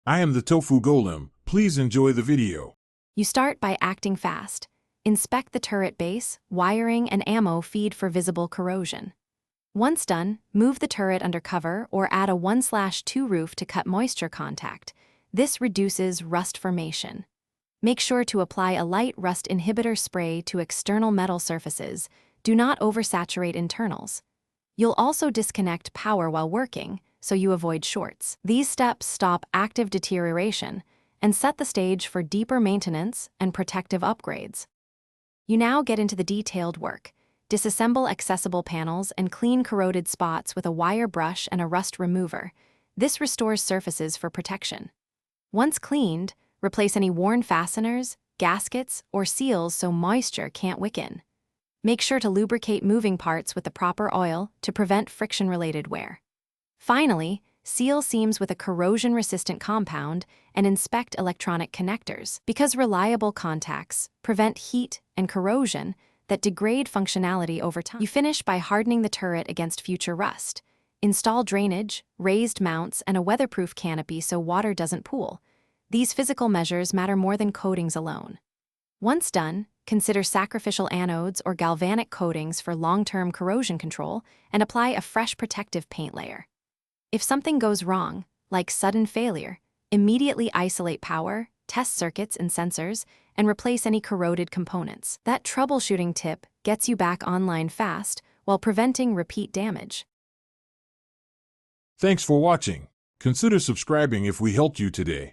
I am the Tofu Golem. Please enjoy the video. You start by acting fast. Inspect the turret base, wiring, and ammo feed for visible corrosion. Once done, move the turret under cover or add a 1/2 roof to cut moisture contact. This reduces rust formation. Make sure to apply a light rust inhibitor spray to external metal surfaces. Do not oversaturate internals. You'll also disconnect power while working, so you avoid shorts. These steps stop active deterioration and set the stage for deeper maintenance and protective upgrades. You now get into the detailed work. Disassemble accessible panels and clean corroded spots with a wire brush and a rust remover. This restores surfaces for protection. Once cleaned, replace any worn fasteners, gaskets, or seals so moisture can't wick in. Make sure to lubricate moving parts with the proper oil to prevent friction-related wear. Finally, seal seams with a corrosion-resistant compound and inspect electronic connectors, because reliable contacts prevent heat and corrosion that degrade functionality over time. You finish by hardening the turret against future rust. Install drainage, raised mounts, and a weatherproof canopy so water doesn't pool. These physical measures matter more than coatings alone. Once done, consider sacrificial anodes or galvanic coatings for long-term corrosion control and apply a fresh protective paint layer. If something goes wrong, like sudden failure, immediately isolate power, test circuits and sensors, and replace any corroded components. That troubleshooting tip gets you back online fast while preventing repeat damage. Thanks for watching. Consider subscribing if we helped you today.